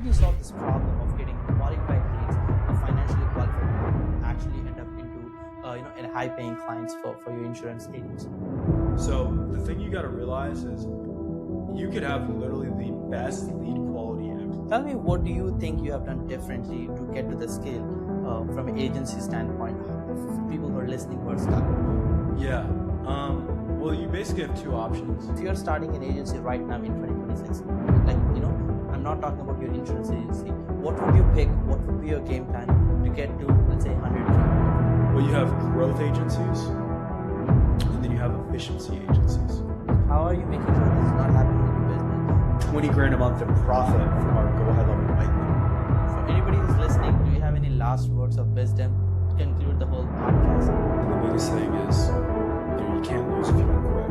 did you solve this problem of getting qualified leads, financially qualified people, actually end up into in high-paying clients for your insurance agency? So the thing you got to realize is you could have literally the best lead quality ever. Tell me, what do you think you have done differently to get to the scale from an agency standpoint for people who are listening who are stuck? Yeah. Well, you basically have two options. If you're starting an agency right now in 2026, I'm not talking about your insurance agency. What would you pick? What would be your game plan to get to, let's say, 100K? Well, you have growth agencies, and then you have efficiency agencies. How are you making sure this is not happening in your business? 20 grand a month in profit from our go-ahead level white label. For anybody who's listening, do you have any last words of wisdom to conclude the whole podcast? And the biggest thing is, you can't lose if you don't quit.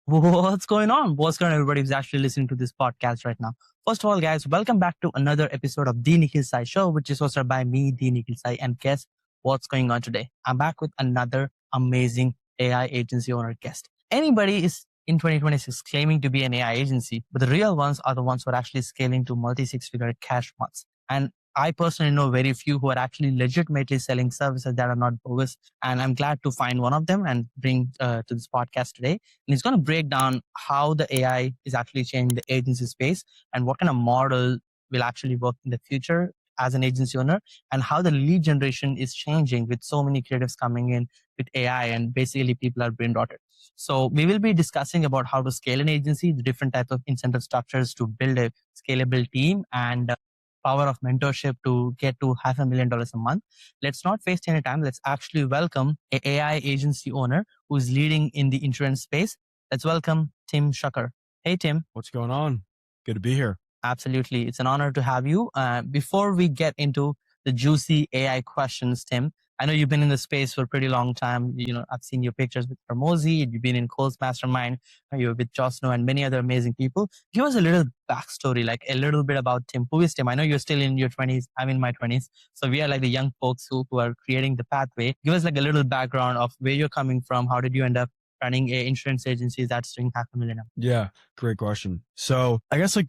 What's going on? What's going on, everybody who's actually listening to this podcast right now? First of all, guys, welcome back to another episode of The Nikhil Sai Show, which is hosted by me, The Nikhil Sai. And guess what's going on today? I'm back with another amazing AI agency owner guest. Anybody is in 2026 claiming to be an AI agency, but the real ones are the ones who are actually scaling to multi-six-figure cash months. And I personally know very few who are actually legitimately selling services that are not bogus. And I'm glad to find one of them and bring to this podcast today. And he's going to break down how the AI is actually changing the agency space and what kind of model will actually work in the future as an agency owner, and how the lead generation is changing with so many creatives coming in with AI, and basically people are brain rotted. So we will be discussing about how to scale an agency, the different types of incentive structures to build a scalable team, and power of mentorship to get to $500,000 a month. Let's not waste any time. Let's actually welcome an AI agency owner who's leading in the insurance space. Let's welcome Tim Shukar. Hey, Tim. What's going on? Good to be here. Absolutely. It's an honor to have you. Before we get into the juicy AI questions, Tim, I know you've been in the space for a pretty long time. I've seen your pictures with Ramosi. You've been in Cole's Mastermind. You're with Josno and many other amazing people. Give us a little backstory, like a little bit about Tim. Who is Tim? I know you're still in your 20s. I'm in my 20s. So we are like the young folks who are creating the pathway. Give us like a little background of where you're coming from. How did you end up running an insurance agency that's doing $500,000? Yeah, great question. So I guess like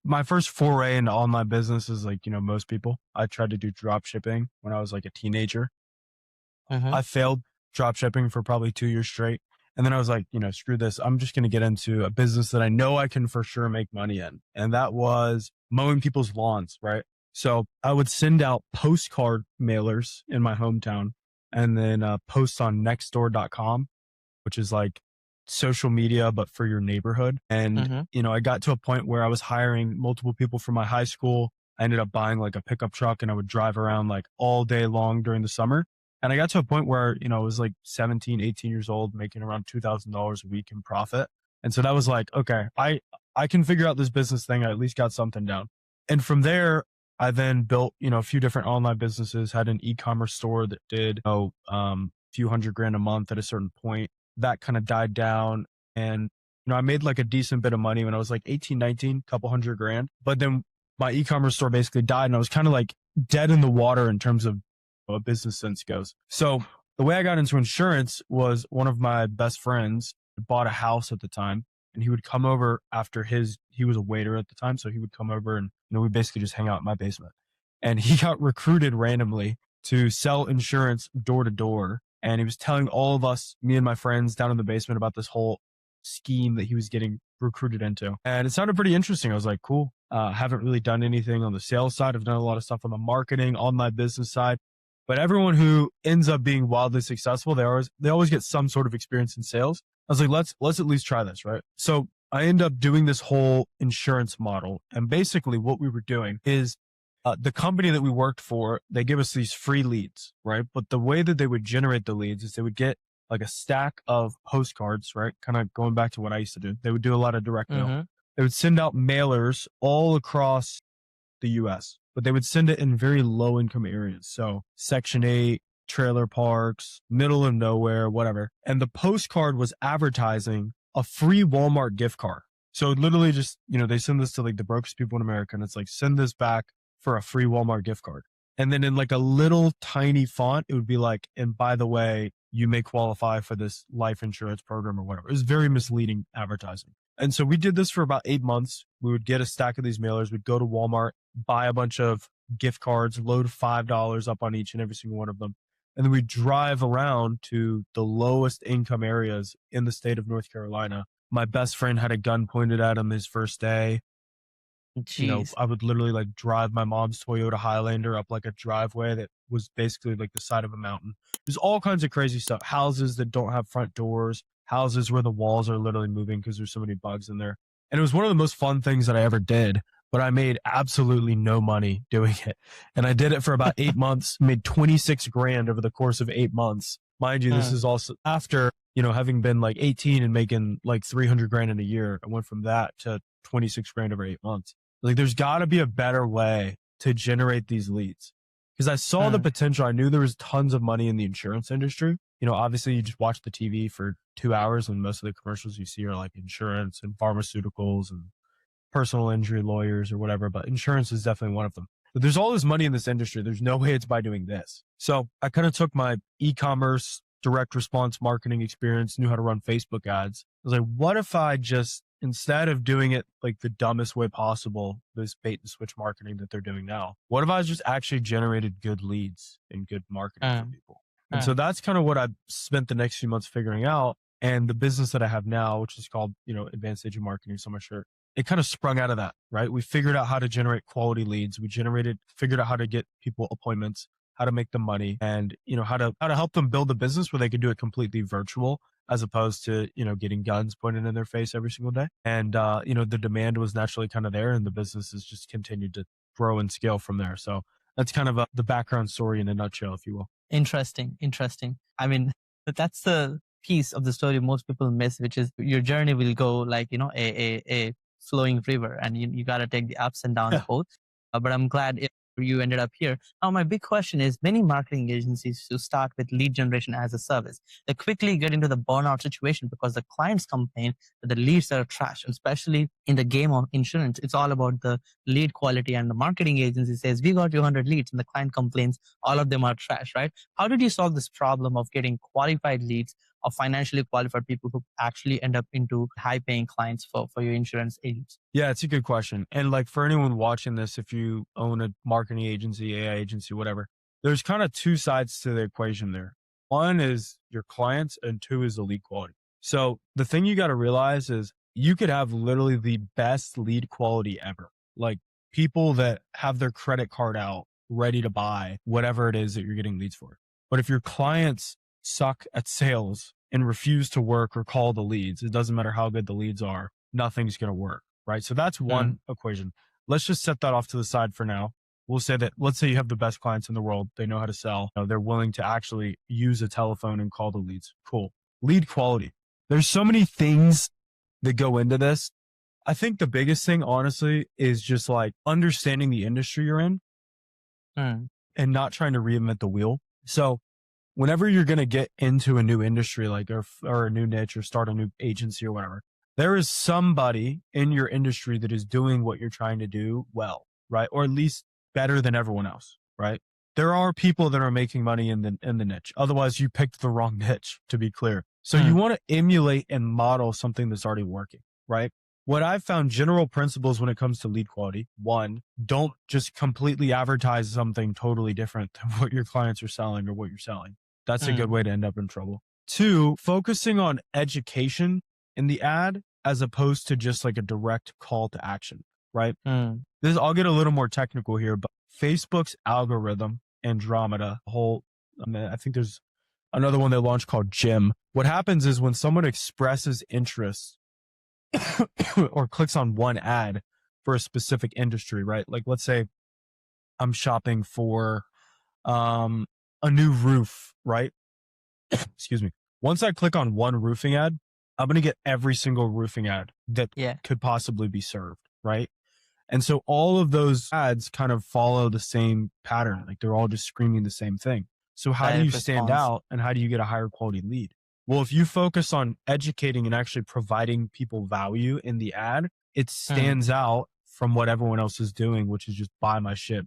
my first foray into online business is like, most people. I tried to do drop shipping when I was like a teenager. I failed drop shipping for probably 2 years straight. And then I was like, screw this. I'm just going to get into a business that I know I can for sure make money in. And that was mowing people's lawns, right? So I would send out postcard mailers in my hometown and then post on nextdoor.com, which is like social media, but for your neighborhood. And, I got to a point where I was hiring multiple people from my high school. I ended up buying like a pickup truck and I would drive around like all day long during the summer. And I got to a point where, I was like 17, 18 years old, making around $2,000 a week in profit. And so that was like, okay, I can figure out this business thing. I at least got something down. And from there, I then built, a few different online businesses, had an e-commerce store that did, a few $100,000 a month at a certain point. That kind of died down. And, I made like a decent bit of money when I was like 18, 19, couple $100,000. But then my e-commerce store basically died and I was kind of like dead in the water in terms of a business sense goes. So the way I got into insurance was one of my best friends bought a house at the time, and he would come over after he was a waiter at the time. So he would come over and, we basically just hang out in my basement, and he got recruited randomly to sell insurance door to door. And he was telling all of us, me and my friends down in the basement, about this whole scheme that he was getting recruited into. And it sounded pretty interesting. I was like, cool. Haven't really done anything on the sales side. I've done a lot of stuff on the marketing, on my business side. But everyone who ends up being wildly successful, they always get some sort of experience in sales. I was like, let's at least try this, right? So I end up doing this whole insurance model. And basically what we were doing is the company that we worked for, they give us these free leads, right? But the way that they would generate the leads is they would get like a stack of postcards, right? Kind of going back to what I used to do. They would do a lot of direct mail. They would send out mailers all across the US, but they would send it in very low income areas. So Section 8, trailer parks, middle of nowhere, whatever. And the postcard was advertising a free Walmart gift card. So literally just, they send this to like the brokest people in America, and it's like, send this back for a free Walmart gift card. And then in like a little tiny font, it would be like, and by the way, you may qualify for this life insurance program or whatever. It was very misleading advertising. And so we did this for about 8 months. We would get a stack of these mailers. We'd go to Walmart, buy a bunch of gift cards, load $5 up on each and every single one of them. And then we drive around to the lowest income areas in the state of North Carolina. My best friend had a gun pointed at him his first day. Jeez. I would literally like drive my mom's Toyota Highlander up like a driveway that was basically like the side of a mountain. There's all kinds of crazy stuff. Houses that don't have front doors, houses where the walls are literally moving because there's so many bugs in there. And it was one of the most fun things that I ever did, but I made absolutely no money doing it. And I did it for about 8 months, made 26 grand over the course of 8 months. Mind you, this is also after, having been like 18 and making like 300 grand in a year. I went from that to 26 grand over 8 months. Like there's got to be a better way to generate these leads, because I saw the potential. I knew there was tons of money in the insurance industry. Obviously you just watch the TV for 2 hours and most of the commercials you see are like insurance and pharmaceuticals and personal injury lawyers or whatever, but insurance is definitely one of them. But there's all this money in this industry. There's no way it's by doing this. So I kind of took my e-commerce direct response marketing experience, knew how to run Facebook ads. I was like, what if I just, instead of doing it like the dumbest way possible, this bait and switch marketing that they're doing now, what if I just actually generated good leads and good marketing for people? And so that's kind of what I spent the next few months figuring out. And the business that I have now, which is called, Advanced Agent Marketing, so my shirt, it kind of sprung out of that, right? We figured out how to generate quality leads. We figured out how to get people appointments, how to make them money, and, how to help them build a business where they could do it completely virtual, as opposed to, getting guns pointed in their face every single day. And, the demand was naturally kind of there, and the business has just continued to grow and scale from there. So that's kind of the background story in a nutshell, if you will. Interesting. I mean, that's the piece of the story most people miss, which is your journey will go like, a flowing river, and you got to take the ups and downs both. But I'm glad you ended up here. Now, my big question is, many marketing agencies who start with lead generation as a service, they quickly get into the burnout situation because the clients complain that the leads are trash. And especially in the game of insurance, it's all about the lead quality, and the marketing agency says, we got you 100 leads, and the client complains all of them are trash, right? How did you solve this problem of getting qualified leads, of financially qualified people who actually end up into high paying clients for your insurance agents? Yeah, it's a good question. And like for anyone watching this, if you own a marketing agency, AI agency, whatever, there's kind of two sides to the equation there. One is your clients and two is the lead quality. So the thing you got to realize is you could have literally the best lead quality ever. Like people that have their credit card out ready to buy whatever it is that you're getting leads for. But if your clients suck at sales and refuse to work or call the leads, it doesn't matter how good the leads are, nothing's going to work, right? So that's one equation. Let's just set that off to the side for now. We'll say that, let's say you have the best clients in the world. They know how to sell. They're willing to actually use a telephone and call the leads. Cool. Lead quality. There's so many things that go into this. I think the biggest thing, honestly, is just like understanding the industry you're in and not trying to reinvent the wheel. So whenever you're going to get into a new industry, like, or a new niche or start a new agency or whatever, there is somebody in your industry that is doing what you're trying to do well, right? Or at least better than everyone else, right? There are people that are making money in the niche. Otherwise you picked the wrong niche, to be clear. So you want to emulate and model something that's already working, right? What I've found, general principles when it comes to lead quality: one, don't just completely advertise something totally different than what your clients are selling or what you're selling. That's a good way to end up in trouble. Two, focusing on education in the ad as opposed to just like a direct call to action, right? I'll get a little more technical here, but Facebook's algorithm, Andromeda, I think there's another one they launched called Gym. What happens is when someone expresses interest or clicks on one ad for a specific industry, right? Like let's say I'm shopping for a new roof, right? Excuse me. Once I click on one roofing ad, I'm going to get every single roofing ad that could possibly be served, right? And so all of those ads kind of follow the same pattern. Like they're all just screaming the same thing. So how do you stand out and how do you get a higher quality lead? Well, if you focus on educating and actually providing people value in the ad, it stands out from what everyone else is doing, which is just buy my shit,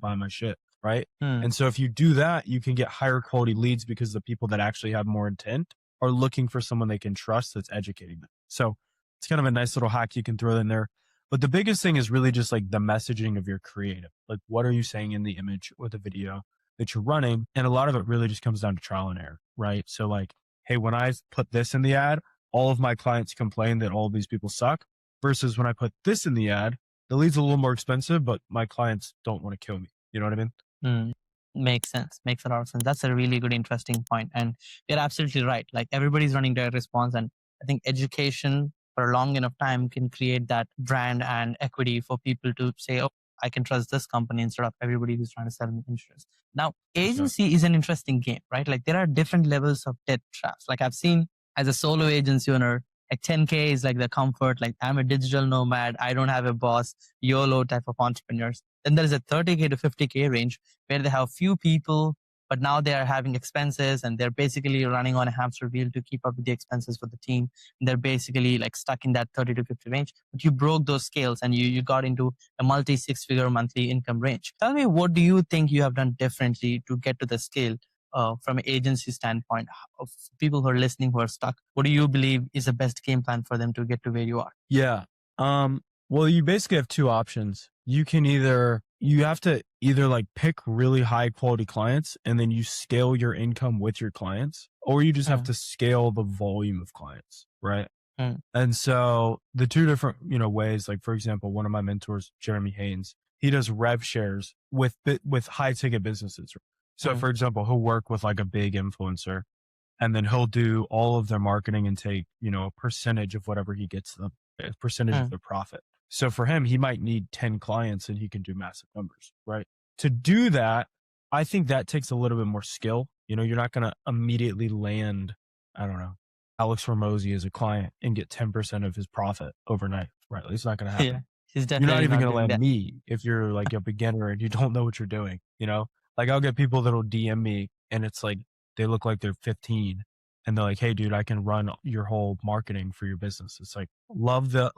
right? Hmm. And so if you do that, you can get higher quality leads because the people that actually have more intent are looking for someone they can trust that's educating them. So it's kind of a nice little hack you can throw in there. But the biggest thing is really just like the messaging of your creative. Like, what are you saying in the image or the video that you're running? And a lot of it really just comes down to trial and error, right? So like, hey, when I put this in the ad, all of my clients complain that all of these people suck, versus when I put this in the ad, the lead's a little more expensive, but my clients don't want to kill me. You know what I mean? Hmm. Makes sense. Makes a lot of sense. That's a really good, interesting point. And you're absolutely right. Like everybody's running direct response. And I think education for a long enough time can create that brand and equity for people to say, oh, I can trust this company instead of everybody who's trying to sell me insurance. Now, Sure. agency is an interesting game, right? Like there are different levels of debt traps. Like I've seen as a solo agency owner, like 10K is like the comfort, like I'm a digital nomad, I don't have a boss, YOLO type of entrepreneurs. Then there is a 30K to 50K range where they have few people, but now they are having expenses and they're basically running on a hamster wheel to keep up with the expenses for the team. And they're basically like stuck in that 30 to 50 range, but you broke those scales and you got into a multi 6-figure monthly income range. Tell me, what do you think you have done differently to get to the scale from an agency standpoint of people who are listening who are stuck? What do you believe is the best game plan for them to get to where you are? Yeah. Well, you basically have two options. You have to either like pick really high quality clients and then you scale your income with your clients, or you just have to scale the volume of clients, right? And so the two different, ways, like for example, one of my mentors, Jeremy Haynes, he does rev shares with high ticket businesses. So for example, he'll work with like a big influencer and then he'll do all of their marketing and take, a percentage of whatever he gets them, a percentage of their profit. So for him, he might need 10 clients and he can do massive numbers, right? To do that, I think that takes a little bit more skill. You're not going to immediately land, I don't know, Alex Hormozy as a client and get 10% of his profit overnight, right? It's not going to happen. Yeah, he's You're definitely not even not going to doing land that. me if you're like a beginner and you don't know what you're doing, Like I'll get people that'll DM me and it's like, they look like they're 15 and they're like, hey dude, I can run your whole marketing for your business. It's like, love the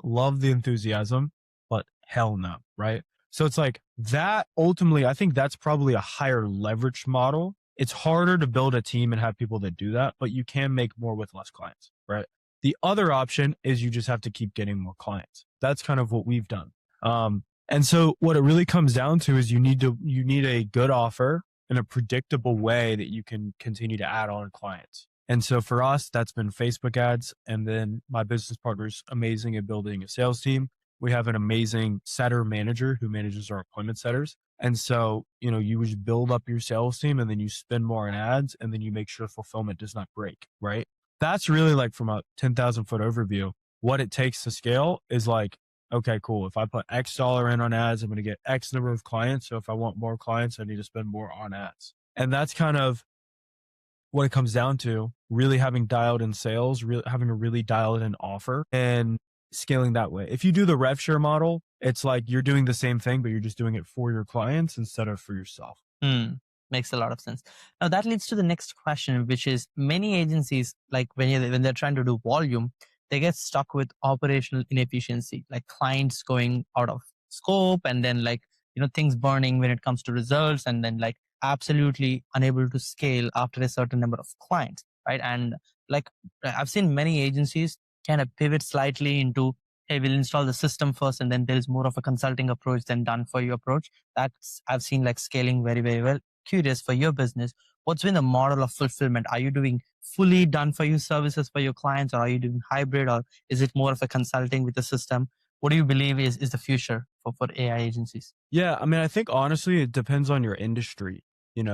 enthusiasm, but hell no. Right. So it's like that ultimately, I think that's probably a higher leverage model. It's harder to build a team and have people that do that, but you can make more with less clients. Right. The other option is you just have to keep getting more clients. That's kind of what we've done. And so what it really comes down to is you need a good offer in a predictable way that you can continue to add on clients. And so for us, that's been Facebook ads. And then my business partner's amazing at building a sales team. We have an amazing setter manager who manages our appointment setters. And so, you just build up your sales team and then you spend more on ads and then you make sure fulfillment does not break, right? That's really like from a 10,000 foot overview. What it takes to scale is like, okay, cool. If I put X dollar in on ads, I'm going to get X number of clients. So if I want more clients, I need to spend more on ads. And that's kind of what it comes down to, really having dialed in sales, having a really dialed in offer and scaling that way. If you do the rev share model, it's like you're doing the same thing, but you're just doing it for your clients instead of for yourself. Makes a lot of sense. Now that leads to the next question, which is many agencies, like when they're trying to do volume, they get stuck with operational inefficiency, like clients going out of scope and then like, things burning when it comes to results and then like absolutely unable to scale after a certain number of clients, right? And like I've seen many agencies kind of pivot slightly into, hey, we'll install the system first and then there's more of a consulting approach than done for you approach. That's I've seen like scaling very, very well. Curious for your business, what's been the model of fulfillment? Are you doing fully done for you services for your clients, or are you doing hybrid, or is it more of a consulting with the system? What do you believe is the future for AI agencies? Yeah. I mean, I think honestly, it depends on your industry,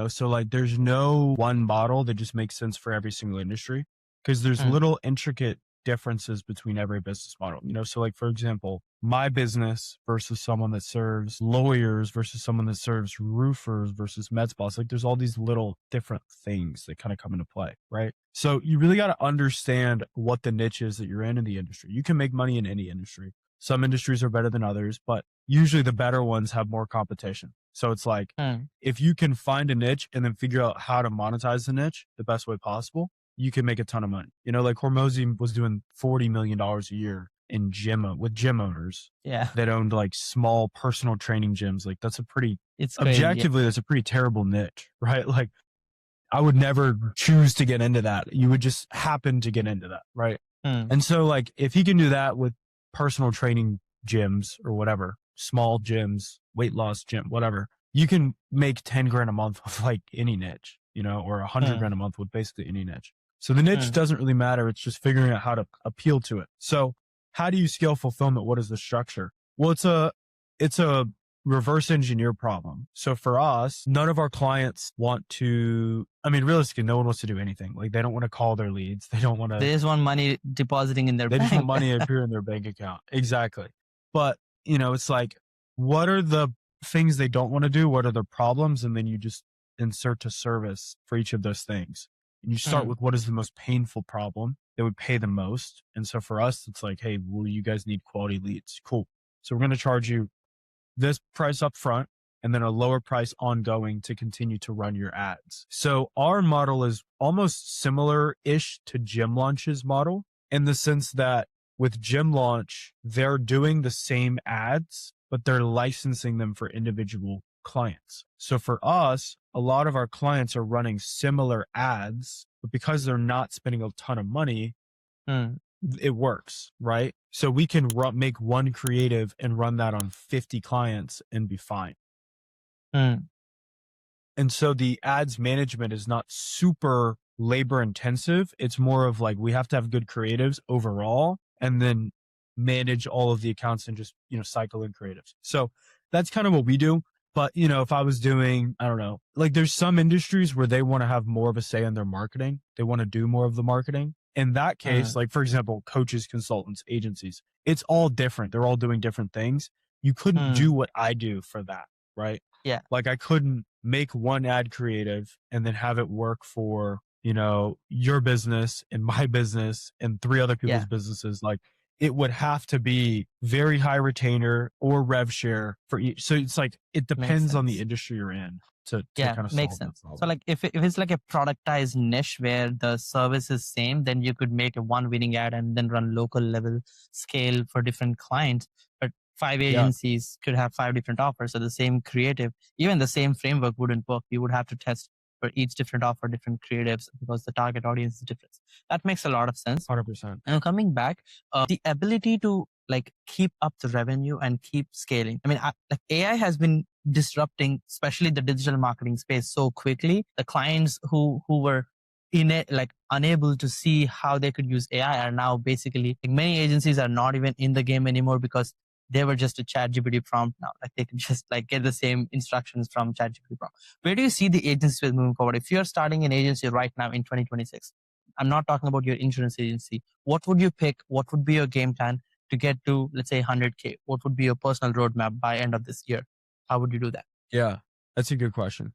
so like there's no one model that just makes sense for every single industry because there's little intricate differences between every business model, so like, for example, my business versus someone that serves lawyers versus someone that serves roofers versus med spas, like there's all these little different things that kind of come into play, right? So you really got to understand what the niche is that you're in the industry. You can make money in any industry. Some industries are better than others, but usually the better ones have more competition. So it's like, if you can find a niche and then figure out how to monetize the niche the best way possible, you can make a ton of money. Like Hormozy was doing $40 million a year in with gym owners Yeah. that owned like small personal training gyms. Like that's It's crazy. objectively, that's a pretty terrible niche, right? Like I would never choose to get into that. You would just happen to get into that, right? And so like if he can do that with personal training gyms or whatever, small gyms, weight loss gym, whatever, you can make 10 grand a month with like any niche, or 100 grand a month with basically any niche. So the niche doesn't really matter. It's just figuring out how to appeal to it. So how do you scale fulfillment? What is the structure? Well, it's a reverse engineer problem. So for us, none of our clients want to, realistically, no one wants to do anything. Like they don't want to call their leads. They don't want to, They just want money depositing in their they bank. just want money to appear in their bank account. Exactly. But, it's like, what are the things they don't want to do? What are the problems? And then you just insert a service for each of those things. And you start with what is the most painful problem that would pay the most. And so for us, it's like, hey, well, you guys need quality leads. Cool. So we're going to charge you this price up front and then a lower price ongoing to continue to run your ads. So our model is almost similar-ish to Gym Launch's model in the sense that with Gym Launch, they're doing the same ads, but they're licensing them for individual clients. So for us, a lot of our clients are running similar ads, but because they're not spending a ton of money, it works, right? So we can make one creative and run that on 50 clients and be fine. And so the ads management is not super labor intensive. It's more of like, we have to have good creatives overall and then manage all of the accounts and just, cycle in creatives. So that's kind of what we do. But, if I was doing, I don't know, like there's some industries where they want to have more of a say in their marketing. They want to do more of the marketing. In that case, like for example, coaches, consultants, agencies, it's all different. They're all doing different things. You couldn't do what I do for that, right? Yeah. Like I couldn't make one ad creative and then have it work for, your business and my business and 3 other people's businesses. Like it would have to be very high retainer or rev share for each. So it's like, it depends on the industry you're in to kind of makes solve sense. that problem. So like if it's like a productized niche where the service is same, then you could make a one winning ad and then run local level scale for different clients. But 5 agencies could have 5 different offers. So the same creative, even the same framework wouldn't work. You would have to test for each different offer, different creatives because the target audience is different. That makes a lot of sense. 100%. And coming back, the ability to like keep up the revenue and keep scaling. Like AI has been disrupting, especially the digital marketing space so quickly. The clients who were in it, like unable to see how they could use AI are now basically, like many agencies are not even in the game anymore because they were just a ChatGPT prompt now. Like they could just like get the same instructions from ChatGPT prompt. Where do you see the agencies moving forward? If you're starting an agency right now in 2026, I'm not talking about your insurance agency. What would you pick? What would be your game plan to get to, let's say, 100K? What would be your personal roadmap by end of this year? How would you do that? Yeah, that's a good question.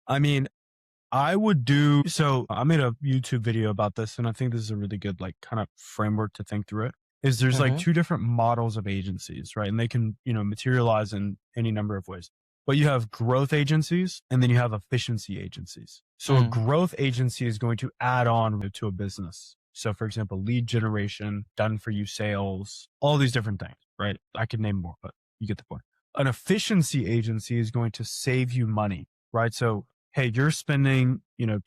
I would do, so I made a YouTube video about this and I think this is a really good like kind of framework to think through it. Is there's like 2 different models of agencies, right? And they can, materialize in any number of ways. But you have growth agencies and then you have efficiency agencies. So a growth agency is going to add on to a business. So for example, lead generation, done for you sales, all these different things, right? I could name more, but you get the point. An efficiency agency is going to save you money, right? So, hey, you're spending, a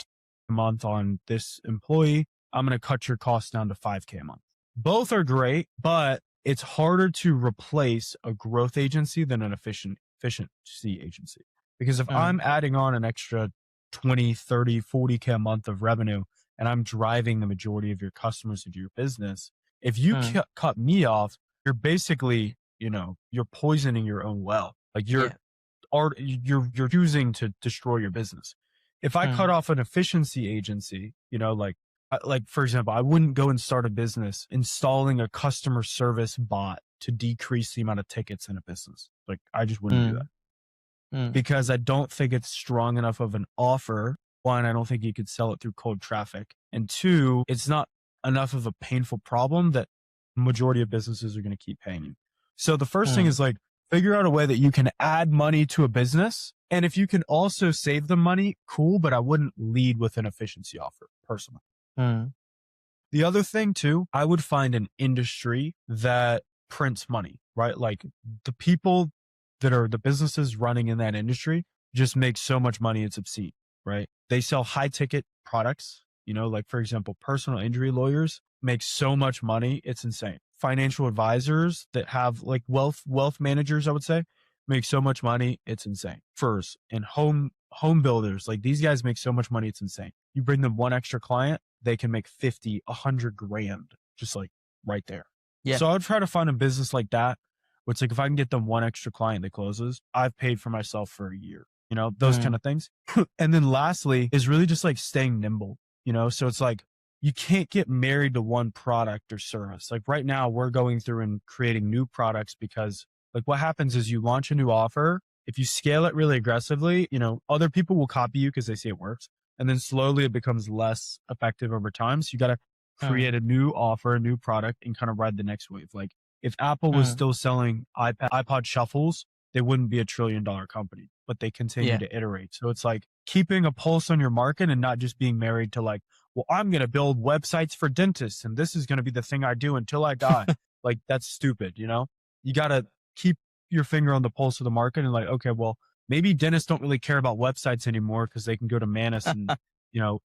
month on this employee. I'm going to cut your costs down to $5K a month. Both are great, but it's harder to replace a growth agency than an efficiency agency. Because if I'm adding on an extra 20, 30, 40K a month of revenue, and I'm driving the majority of your customers into your business, if you cut me off, you're basically, you're poisoning your own well. Like you're choosing to destroy your business. If I cut off an efficiency agency, like for example, I wouldn't go and start a business installing a customer service bot to decrease the amount of tickets in a business. Like I just wouldn't do that because I don't think it's strong enough of an offer. 1, I don't think you could sell it through cold traffic. And 2, it's not enough of a painful problem that majority of businesses are going to keep paying you. So the first thing is like, figure out a way that you can add money to a business. And if you can also save them money, cool, but I wouldn't lead with an efficiency offer personally. The other thing too, I would find an industry that prints money, right? Like the people that are the businesses running in that industry just make so much money, it's obscene, right? They sell high ticket products, like for example, personal injury lawyers make so much money, it's insane. Financial advisors that have like wealth managers, I would say, make so much money, it's insane. Furs and home builders, like these guys make so much money, it's insane. You bring them one extra client, they can make 50, 100 grand, just like right there. Yeah. So I would try to find a business like that, where it's like, if I can get them one extra client that closes, I've paid for myself for a year, those kind of things. And then lastly is really just like staying nimble, so it's like, you can't get married to one product or service. Like right now we're going through and creating new products because like what happens is you launch a new offer. If you scale it really aggressively, other people will copy you because they see it works. And then slowly it becomes less effective over time. So you got to create a new offer, a new product, and kind of ride the next wave. Like if Apple was still selling iPod shuffles, they wouldn't be $1 trillion company, but they continue to iterate. So it's like keeping a pulse on your market and not just being married to like, well, I'm going to build websites for dentists and this is going to be the thing I do until I die. Like that's stupid. You got to keep your finger on the pulse of the market and like, okay, well, maybe dentists don't really care about websites anymore because they can go to Manus and,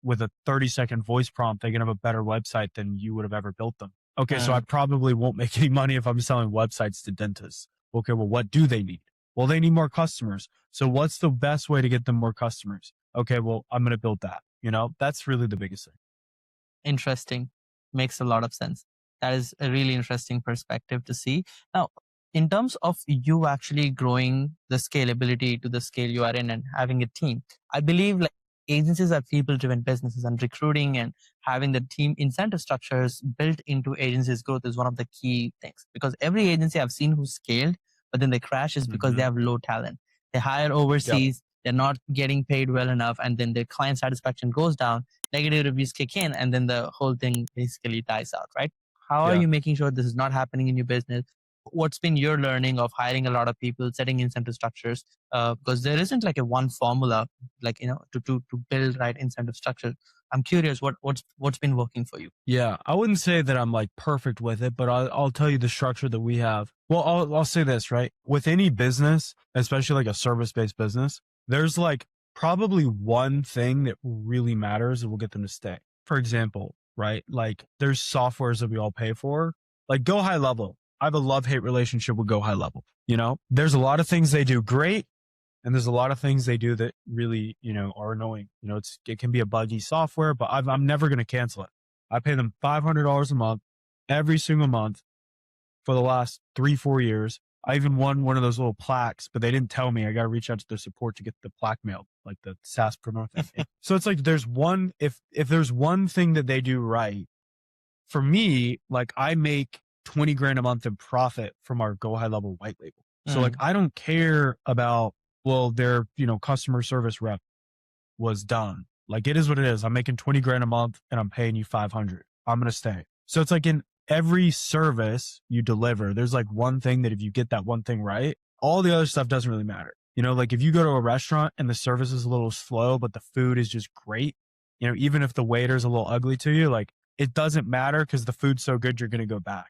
with a 30-second voice prompt, they can have a better website than you would have ever built them. Okay. So I probably won't make any money if I'm selling websites to dentists. Okay. Well, what do they need? Well, they need more customers. So what's the best way to get them more customers? Okay. Well, I'm going to build that. That's really the biggest thing. Interesting. Makes a lot of sense. That is a really interesting perspective to see. Now, in terms of you actually growing the scalability to the scale you are in and having a team, I believe like agencies are people-driven businesses, and recruiting and having the team incentive structures built into agencies' growth is one of the key things. Because every agency I've seen who scaled, but then they crash is because they have low talent. They hire overseas, they're not getting paid well enough, and then their client satisfaction goes down, negative reviews kick in, and then the whole thing basically dies out, right? How are you making sure this is not happening in your business? What's been your learning of hiring a lot of people, setting incentive structures? Because there isn't like a one formula, like, to build right incentive structure. I'm curious what's been working for you. Yeah, I wouldn't say that I'm like perfect with it, but I'll tell you the structure that we have. Well, I'll say this, right? With any business, especially like a service-based business, there's like probably one thing that really matters that will get them to stay. For example, right? Like there's softwares that we all pay for, like Go High Level. I have a love-hate relationship with Go High Level. There's a lot of things they do great, and there's a lot of things they do that really, are annoying. It can be a buggy software, but I'm never going to cancel it. I pay them $500 a month, every single month for the last 3-4 years. I even won one of those little plaques, but they didn't tell me. I got to reach out to their support to get the plaque mailed, like the SaaS promote thing. So it's like, if there's one thing that they do right, for me, like I make 20 grand a month in profit from our Go High Level white label. So like, I don't care about, well, their, customer service rep was done. Like it is what it is. I'm making 20 grand a month and I'm paying you 500. I'm going to stay. So it's like in every service you deliver, there's like one thing that if you get that one thing right, all the other stuff doesn't really matter. Like if you go to a restaurant and the service is a little slow, but the food is just great, even if the waiter's a little ugly to you, like it doesn't matter because the food's so good, you're going to go back.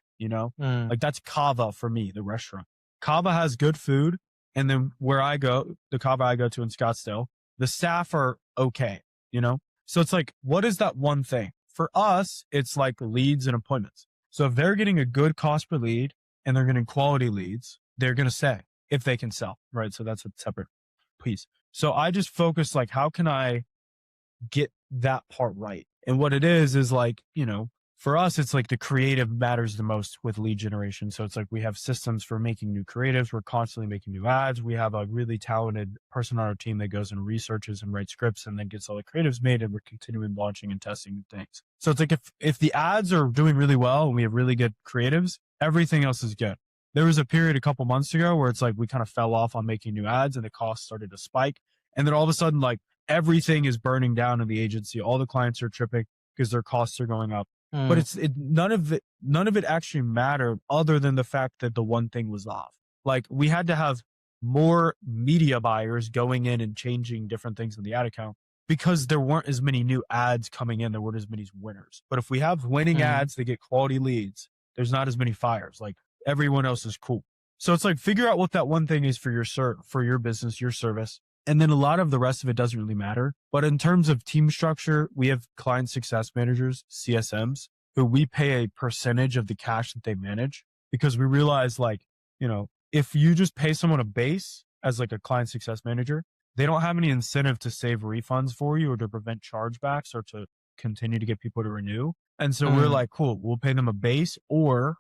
Like that's Kava for me, the restaurant. Kava has good food. And then where I go, the Kava I go to in Scottsdale, the staff are okay, So it's like, what is that one thing? For us, it's like leads and appointments. So if they're getting a good cost per lead and they're getting quality leads, they're going to stay if they can sell, right? So that's a separate piece. So I just focus like, how can I get that part right? And what it is like, for us, it's like the creative matters the most with lead generation. So it's like we have systems for making new creatives. We're constantly making new ads. We have a really talented person on our team that goes and researches and writes scripts and then gets all the creatives made, and we're continuing launching and testing new things. So it's like if the ads are doing really well and we have really good creatives, everything else is good. There was a period a couple months ago where it's like we kind of fell off on making new ads and the costs started to spike. And then all of a sudden, like everything is burning down in the agency. All the clients are tripping because their costs are going up. But none of it actually mattered other than the fact that the one thing was off. Like we had to have more media buyers going in and changing different things in the ad account because there weren't as many new ads coming in, there weren't as many winners. But if we have winning ads, they get quality leads. There's not as many fires. Like everyone else is cool. So it's like, figure out what that one thing is for your business, your service. And then a lot of the rest of it doesn't really matter. But in terms of team structure, we have client success managers, CSMs, who we pay a percentage of the cash that they manage, because we realize, like, you know, if you just pay someone a base as like a client success manager, they don't have any incentive to save refunds for you or to prevent chargebacks or to continue to get people to renew. And so we're like, cool, we'll pay them a base or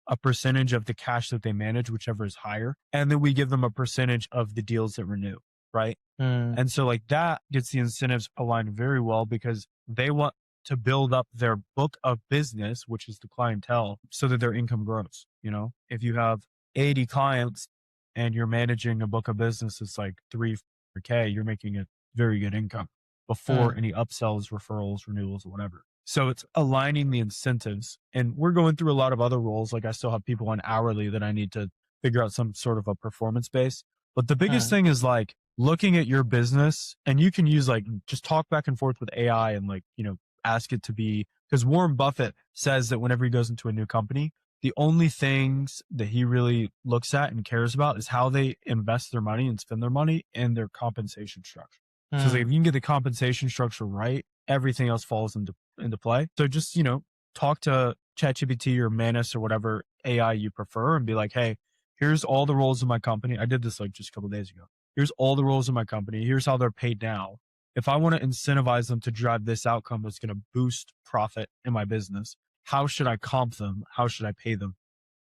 a percentage of the cash that they manage, whichever is higher. And then we give them a percentage of the deals that renew. Right. And so like that gets the incentives aligned very well, because they want to build up their book of business, which is the clientele, so that their income grows. You know, if you have 80 clients and you're managing a book of business, it's like $3,000, you're making a very good income before any upsells, referrals, renewals, or whatever. So it's aligning the incentives. And we're going through a lot of other roles. Like I still have people on hourly that I need to figure out some sort of a performance base. But the biggest thing is like looking at your business, and you can use like, just talk back and forth with AI and like, you know, ask it to be, because Warren Buffett says that whenever he goes into a new company, the only things that he really looks at and cares about is how they invest their money and spend their money and their compensation structure. So like, if you can get the compensation structure right, everything else falls into play. So just, you know, talk to ChatGPT or Manus or whatever AI you prefer and be like, hey, here's all the roles in my company. I did this like just a couple of days ago. Here's all the roles in my company. Here's how they're paid now. If I want to incentivize them to drive this outcome that's going to boost profit in my business, how should I comp them? How should I pay them?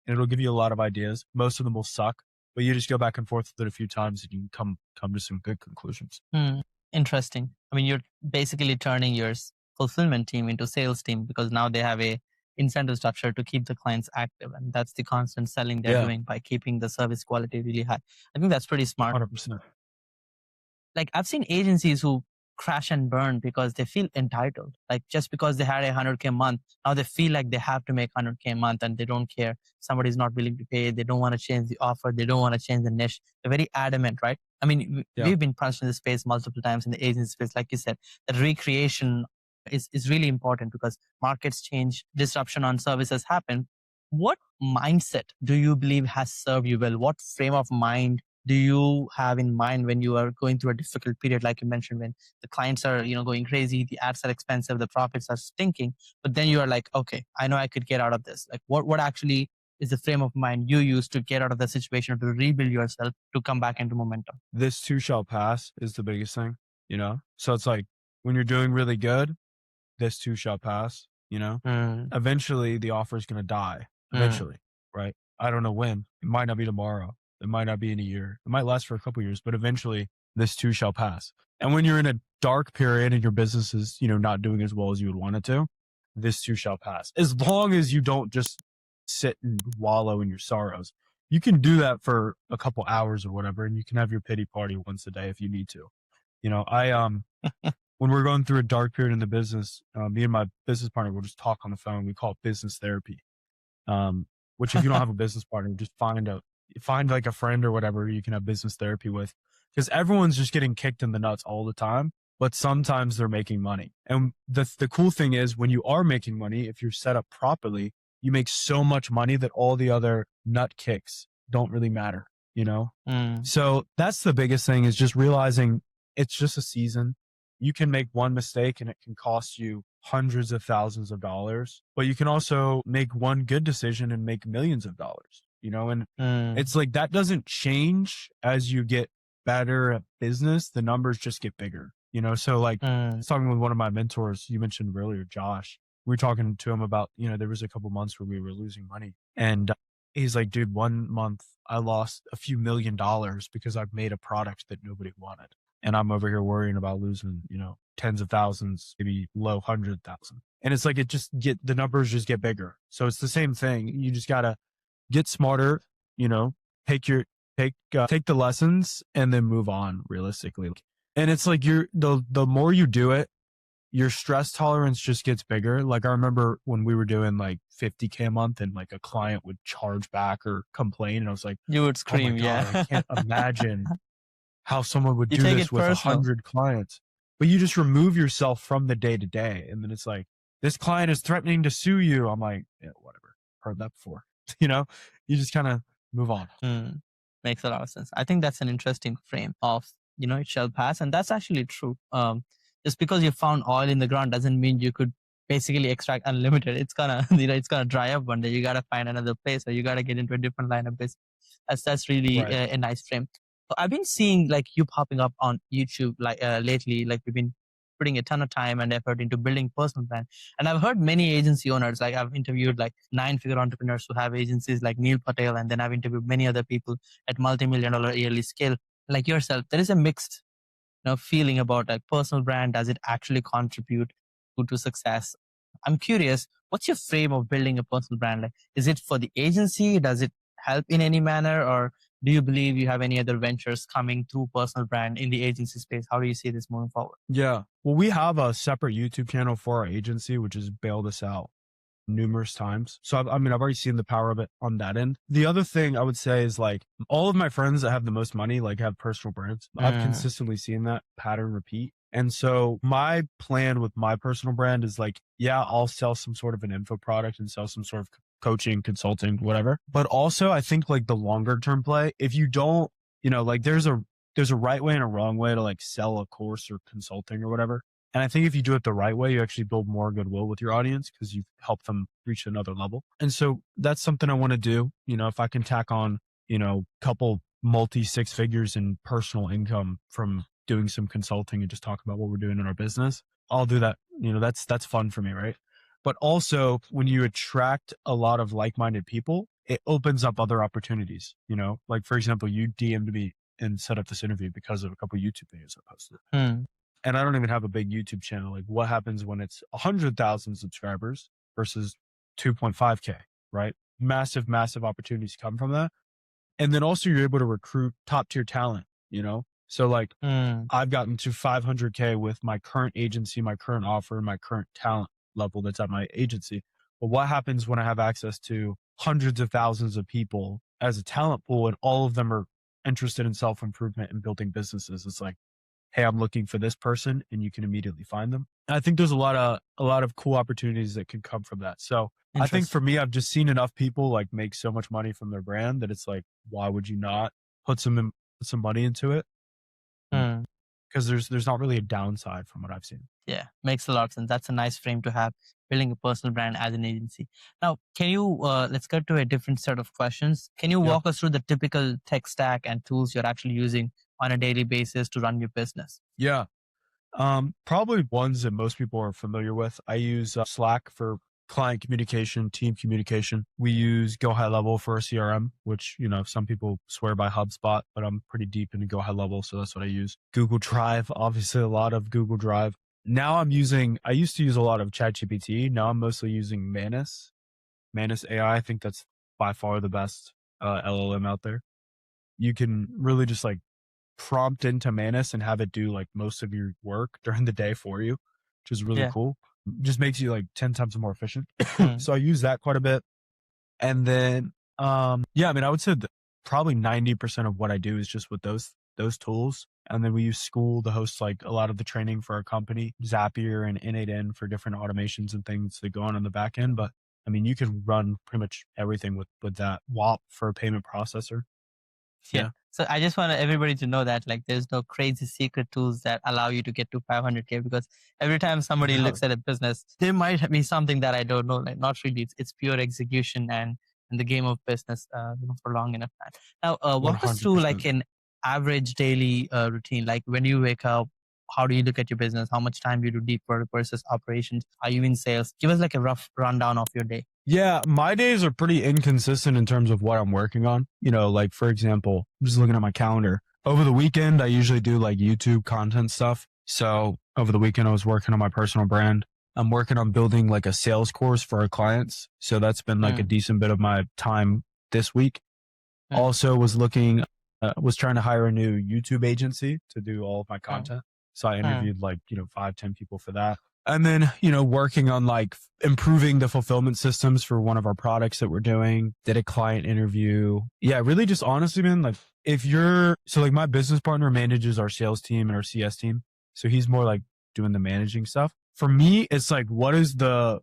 And it'll give you a lot of ideas. Most of them will suck, but you just go back and forth with it a few times and you can come to some good conclusions. Interesting. I mean, you're basically turning your fulfillment team into sales team, because now they have a incentive structure to keep the clients active. And that's the constant selling they're doing by keeping the service quality really high. I think that's pretty smart. 100%. Like I've seen agencies who crash and burn because they feel entitled. Like just because they had a 100K month, now they feel like they have to make 100K a month and they don't care. Somebody's not willing to pay. They don't want to change the offer. They don't want to change the niche. They're very adamant, right? I mean, we've been punched in the space multiple times in the agency space. Like you said, that recreation is really important because markets change, disruption on services happen. What mindset do you believe has served you well? What frame of mind do you have in mind when you are going through a difficult period, like you mentioned, when the clients are, you know, going crazy, the ads are expensive, the profits are stinking, but then you are like, okay, I know I could get out of this. Like what actually is the frame of mind you use to get out of the situation, to rebuild yourself, to come back into momentum? This too shall pass is the biggest thing, you know? So it's like when you're doing really good, this too shall pass, you know? Eventually the offer is going to die. Eventually, right? I don't know when. It might not be tomorrow. It might not be in a year. It might last for a couple of years, but eventually this too shall pass. And when you're in a dark period and your business is, you know, not doing as well as you would want it to, this too shall pass. As long as you don't just sit and wallow in your sorrows. You can do that for a couple hours or whatever, and you can have your pity party once a day if you need to. You know, when we're going through a dark period in the business, me and my business partner will just talk on the phone. We call it business therapy. Which if you don't have a business partner, just find like a friend or whatever you can have business therapy with, because everyone's just getting kicked in the nuts all the time, but sometimes they're making money. And the cool thing is when you are making money, if you're set up properly, you make so much money that all the other nut kicks don't really matter, you know? So that's the biggest thing, is just realizing it's just a season. You can make one mistake and it can cost you hundreds of thousands of dollars, but you can also make one good decision and make millions of dollars, you know? And it's like, that doesn't change as you get better at business. The numbers just get bigger, you know? So like I was talking with one of my mentors, you mentioned earlier, Josh, we were talking to him about, you know, there was a couple months where we were losing money, and he's like, dude, 1 month I lost a few $1 million because I've made a product that nobody wanted. And I'm over here worrying about losing, you know, tens of thousands, maybe low 100,000. And it's like, the numbers just get bigger. So it's the same thing. You just got to get smarter, you know, take the lessons and then move on realistically. And it's like the more you do it, your stress tolerance just gets bigger. Like I remember when we were doing like 50K a month and like a client would charge back or complain. And I was like, you would scream. oh my God, I can't imagine how someone would do this with 100 clients. but you just remove yourself from the day to day. And then it's like, this client is threatening to sue you. I'm like, yeah, whatever. Heard that before. You know, you just kind of move on. Makes a lot of sense. I think that's an interesting frame of, it shall pass. And that's actually true. Just because you found oil in the ground doesn't mean you could basically extract unlimited. It's gonna, it's gonna dry up one day. You gotta find another place, or you gotta get into a different line of business. That's really Right. a nice frame. So I've been seeing like you popping up on YouTube lately. Like we've been putting a ton of time and effort into building personal brand. And I've heard many agency owners, like I've interviewed like 9-figure entrepreneurs who have agencies like Neil Patel, and then I've interviewed many other people at multi-million-dollar yearly scale like yourself. There is a mixed feeling about like personal brand. Does it actually contribute to success? I'm curious, what's your frame of building a personal brand? Like, is it for the agency? Does it help in any manner? Or do you believe you have any other ventures coming through personal brand in the agency space? How do you see this moving forward? Yeah. Well, we have a separate YouTube channel for our agency, which has bailed us out numerous times. So I've already seen the power of it on that end. The other thing I would say is like all of my friends that have the most money, like have personal brands. I've consistently seen that pattern repeat. And so my plan with my personal brand is like, yeah, I'll sell some sort of an info product and sell some sort of coaching, consulting, whatever. But also I think like the longer term play, if you don't, like there's a right way and a wrong way to like sell a course or consulting or whatever. And I think if you do it the right way, you actually build more goodwill with your audience because you've helped them reach another level. And so that's something I want to do. If I can tack on, couple multi 6 figures in personal income from doing some consulting and just talk about what we're doing in our business, I'll do that. That's fun for me. Right. But also when you attract a lot of like-minded people, it opens up other opportunities, like for example, you DM'd me and set up this interview because of a couple YouTube videos I posted. And I don't even have a big YouTube channel. Like what happens when it's 100,000 subscribers versus 2.5K, right? Massive, massive opportunities come from that. And then also you're able to recruit top tier talent, So like I've gotten to 500K with my current agency, my current offer, my current talent level that's at my agency. But what happens when I have access to hundreds of thousands of people as a talent pool and all of them are interested in self-improvement and building businesses? It's like, hey, I'm looking for this person, and you can immediately find them. And I think there's a lot of cool opportunities that can come from that. So I think for me, I've just seen enough people like make so much money from their brand that it's like, why would you not put some money into it? Because there's not really a downside from what I've seen. Yeah, makes a lot of sense. That's a nice frame to have, building a personal brand as an agency. Now, can you, let's get to a different set of questions. Can you walk us through the typical tech stack and tools you're actually using on a daily basis to run your business? Yeah. Probably ones that most people are familiar with. I use Slack for client communication, team communication. We use Go High Level for a CRM, which, some people swear by HubSpot, but I'm pretty deep into Go High Level. So that's what I use. Google Drive, obviously a lot of Google Drive. Now I used to use a lot of ChatGPT. Now I'm mostly using Manus AI. I think that's by far the best LLM out there. You can really just like prompt into Manus and have it do like most of your work during the day for you, which is really cool. Just makes you like 10 times more efficient. So I use that quite a bit. And then, I would say that probably 90% of what I do is just with those tools. And then we use School to host like a lot of the training for our company, Zapier and N8N for different automations and things that go on the back end. But you can run pretty much everything with that. WAP for a payment processor. Yeah. So I just want everybody to know that like there's no crazy secret tools that allow you to get to 500K, because every time somebody looks at a business, there might be something that I don't know. Like not really, it's pure execution and the game of business for long enough time. Now, walk us through like an average daily routine. Like when you wake up, how do you look at your business? How much time do you do deep work versus operations? Are you in sales? Give us like a rough rundown of your day. Yeah, my days are pretty inconsistent in terms of what I'm working on. Like for example, I'm just looking at my calendar. Over the weekend, I usually do like YouTube content stuff. So over the weekend, I was working on my personal brand. I'm working on building like a sales course for our clients. So that's been like a decent bit of my time this week. Also was trying to hire a new YouTube agency to do all of my content. So I interviewed 5-10 people for that. And then, working on like improving the fulfillment systems for one of our products that we're doing, did a client interview. Yeah, really just honestly, man, like my business partner manages our sales team and our CS team. So he's more like doing the managing stuff. For me, it's like, I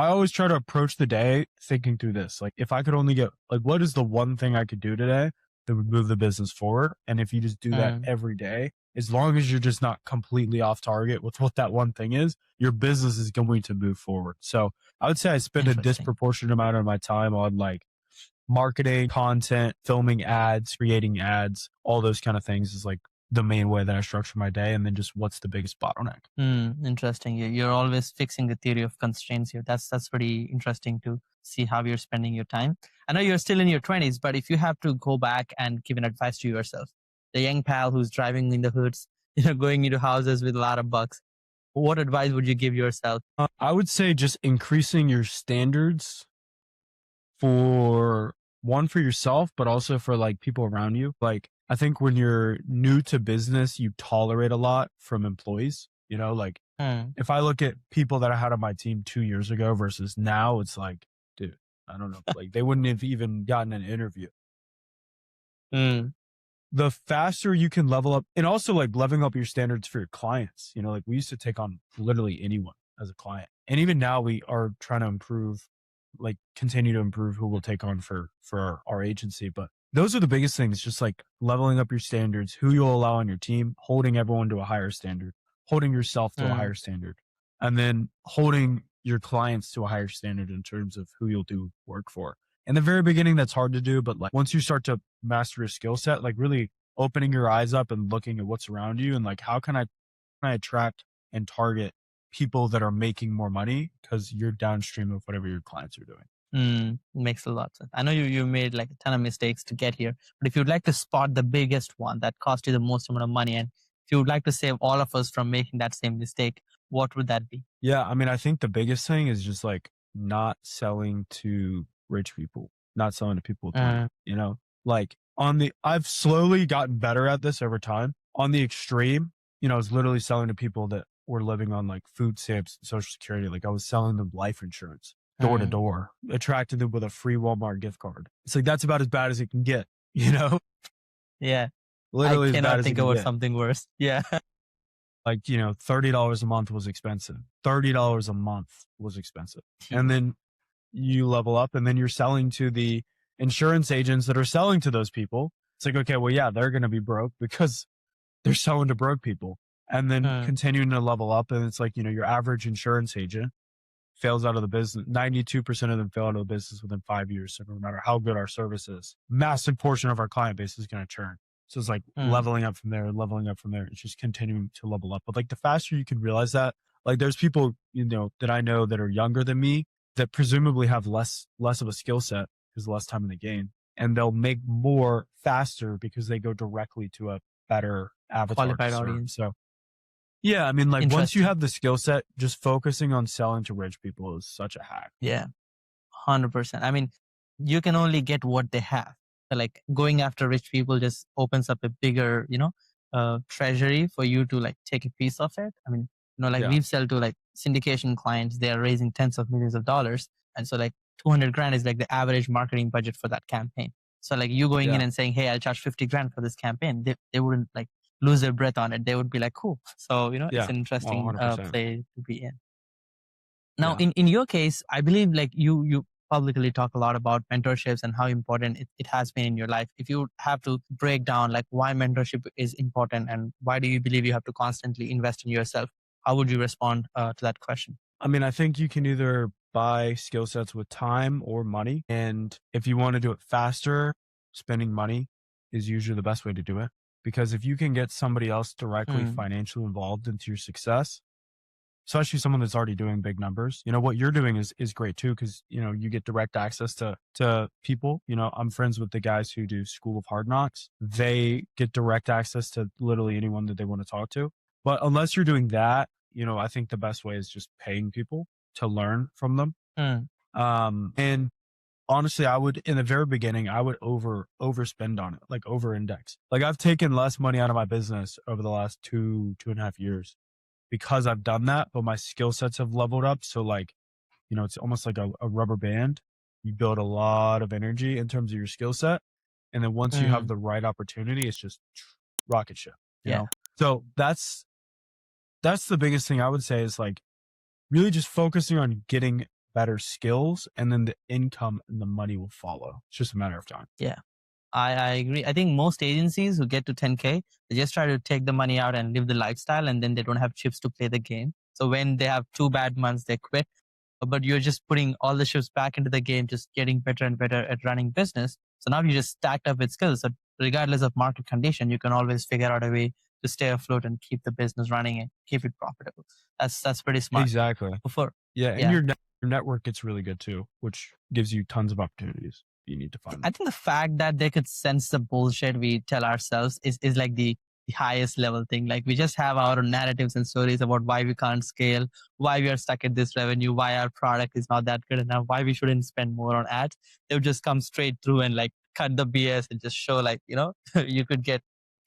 always try to approach the day thinking through this. Like, if I could only get, like, what is the one thing I could do today that would move the business forward? And if you just do that every day, as long as you're just not completely off target with what that one thing is, your business is going to move forward. So I would say I spend a disproportionate amount of my time on like marketing, content, filming ads, creating ads, all those kind of things is like the main way that I structure my day. And then just what's the biggest bottleneck. Interesting. You're always fixing the theory of constraints here. That's pretty interesting to see how you're spending your time. I know you're still in your 20s, but if you have to go back and give an advice to yourself, the young pal who's driving in the hoods, going into houses with a lot of bucks, what advice would you give yourself? I would say just increasing your standards for yourself, but also for like people around you. Like, I think when you're new to business, you tolerate a lot from employees, like if I look at people that I had on my team 2 years ago versus now, it's like, dude, I don't know, like they wouldn't have even gotten an interview. The faster you can level up, and also like leveling up your standards for your clients, like we used to take on literally anyone as a client. And even now we are trying to improve, like continue to improve who we'll take on for our agency. But those are the biggest things, just like leveling up your standards, who you'll allow on your team, holding everyone to a higher standard, holding yourself to a higher standard, and then holding your clients to a higher standard in terms of who you'll do work for. In the very beginning, that's hard to do, but like once you start to master your skill set, like really opening your eyes up and looking at what's around you and like, how can I attract and target people that are making more money because you're downstream of whatever your clients are doing. Makes a lot of sense. I know you made like a ton of mistakes to get here, but if you'd like to spot the biggest one that cost you the most amount of money, and if you would like to save all of us from making that same mistake, what would that be? Yeah, I mean, I think the biggest thing is just like not selling to rich people, not selling to people with money, like I've slowly gotten better at this over time. On the extreme, I was literally selling to people that were living on like food stamps, Social Security. Like I was selling them life insurance door to door, attracting them with a free Walmart gift card. It's like, that's about as bad as it can get, Yeah. Literally I cannot think of something worse. Yeah. Like, $30 a month was expensive. $30 a month was expensive. And then you level up and then you're selling to the insurance agents that are selling to those people. It's like, okay, well, yeah, they're going to be broke because they're selling to broke people. And then continuing to level up. And it's like, your average insurance agent fails out of the business. 92% of them fail out of the business within 5 years. So no matter how good our service is, massive portion of our client base is going to churn. So it's like leveling up from there. It's just continuing to level up. But like the faster you can realize that, like there's people, that I know that are younger than me that presumably have less of a skill set because less time in the game, and they'll make more faster because they go directly to a better avatar qualified audience. So yeah, I mean, like once you have the skill set, just focusing on selling to rich people is such a hack. Yeah, 100%. I mean, you can only get what they have. So like going after rich people just opens up a bigger, treasury for you to like take a piece of it. I mean, we've sell to like syndication clients, they are raising tens of millions of dollars. And so like 200 grand is like the average marketing budget for that campaign. So like you going in and saying, hey, I'll charge 50 grand for this campaign. They wouldn't like lose their breath on it. They would be like, cool. So, it's an interesting play to be in. Now, in your case, I believe like you publicly talk a lot about mentorships and how important it has been in your life. If you have to break down like why mentorship is important and why do you believe you have to constantly invest in yourself, how would you respond to that question? I mean, I think you can either buy skill sets with time or money. And if you want to do it faster, spending money is usually the best way to do it. Because if you can get somebody else directly financially involved into your success, especially someone that's already doing big numbers, what you're doing is great too. Cause you get direct access to people. I'm friends with the guys who do School of Hard Knocks. They get direct access to literally anyone that they want to talk to. But unless you're doing that, I think the best way is just paying people to learn from them. And honestly, I would, in the very beginning, I would overspend on it, like over index. Like I've taken less money out of my business over the last 2.5 years because I've done that, but my skill sets have leveled up. So like, it's almost like a rubber band. You build a lot of energy in terms of your skill set. And then once you have the right opportunity, it's just rocket ship, you know? So that's that's the biggest thing I would say is like really just focusing on getting better skills, and then the income and the money will follow. It's just a matter of time. Yeah. I agree. I think most agencies who get to 10K, they just try to take the money out and live the lifestyle, and then they don't have chips to play the game. So when they have 2 bad months, they quit. But you're just putting all the chips back into the game, just getting better and better at running business. So now you just stacked up with skills. So regardless of market condition, you can always figure out a way to stay afloat and keep the business running and keep it profitable. That's pretty smart. Exactly. Before, Yeah. And Yeah. your network gets really good too, which gives you tons of opportunities. You need to find I them. think the fact that they could sense the bullshit we tell ourselves is like the highest level thing. Like we just have our narratives and stories about why we can't scale, why we are stuck at this revenue, why our product is not that good enough, why we shouldn't spend more on ads. They would just come straight through and like cut the BS and just show like, you could get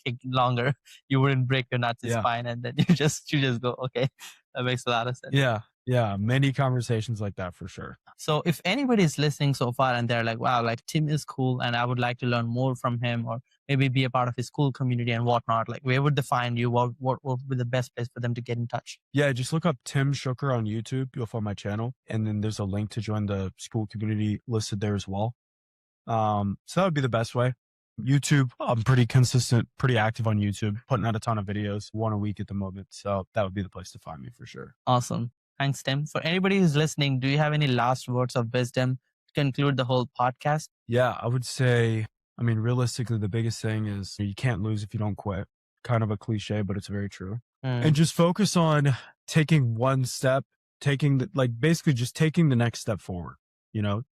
kicked longer. You wouldn't break your Nazi Yeah. spine, and then you just go, okay, that makes a lot of sense. Yeah. Yeah. Many conversations like that for sure. So if anybody is listening so far and they're like, wow, like Tim is cool and I would like to learn more from him, or maybe be a part of his cool community and whatnot, like where would they find you? What would be the best place for them to get in touch? Yeah, just look up Tim Shukar on YouTube. You'll find my channel. And then there's a link to join the school community listed there as well. So that would be the best way. YouTube, I'm pretty consistent, pretty active on YouTube, putting out a ton of videos, 1 a week at the moment. So that would be the place to find me for sure. Awesome. Thanks, Tim. For anybody who's listening, do you have any last words of wisdom to conclude the whole podcast? Yeah, I would say, I mean, realistically, the biggest thing is you can't lose if you don't quit. Kind of a cliche, but it's very true. And just focus on taking one step, basically just taking the next step forward.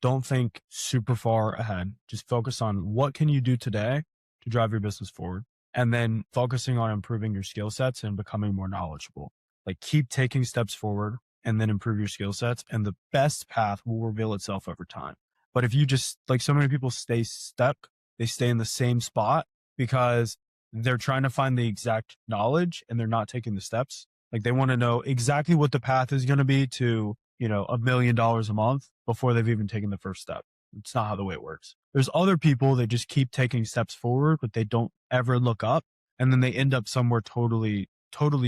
Don't think super far ahead. Just focus on what can you do today to drive your business forward, and then focusing on improving your skill sets and becoming more knowledgeable. Like keep taking steps forward and then improve your skill sets, and the best path will reveal itself over time. But if you just, like so many people stay stuck, they stay in the same spot because they're trying to find the exact knowledge and they're not taking the steps. Like they want to know exactly what the path is going to be to, $1 million a month before they've even taken the first step. It's not how the way it works. There's other people that just keep taking steps forward, but they don't ever look up. And then they end up somewhere totally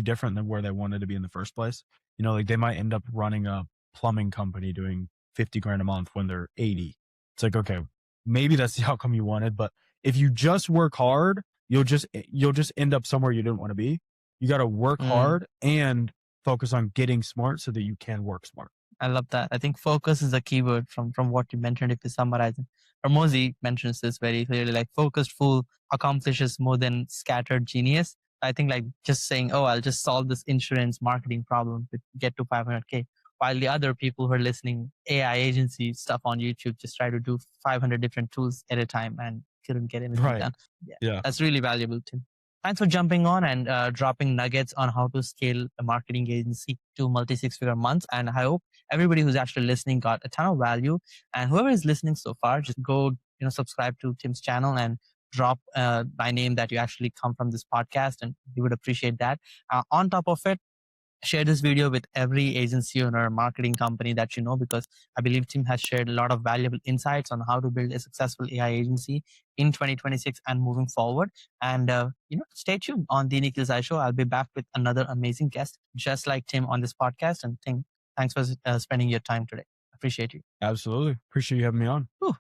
different than where they wanted to be in the first place. Like they might end up running a plumbing company doing 50 grand a month when they're 80. It's like, okay, maybe that's the outcome you wanted, but if you just work hard, you'll just end up somewhere you didn't want to be. You got to work hard and focus on getting smart so that you can work smart. I love that. I think focus is a keyword from what you mentioned. If you summarize it, Ramosi mentions this very clearly, like focused fool accomplishes more than scattered genius. I think like just saying, oh, I'll just solve this insurance marketing problem to get to 500K. While the other people who are listening, AI agency stuff on YouTube, just try to do 500 different tools at a time and couldn't get anything Right. done. Yeah. That's really valuable, Tim. Thanks for jumping on and dropping nuggets on how to scale a marketing agency to multi-6-figure months. And I hope everybody who's actually listening got a ton of value. And whoever is listening so far, just go, subscribe to Tim's channel and drop my name that you actually come from this podcast, and we would appreciate that. On top of it, share this video with every agency owner, marketing company that you know, because I believe Tim has shared a lot of valuable insights on how to build a successful AI agency in 2026 and moving forward. And, stay tuned on the Nikhil Sai Show. I'll be back with another amazing guest, just like Tim on this podcast. And thanks for spending your time today. Appreciate you. Absolutely. Appreciate you having me on. Whew.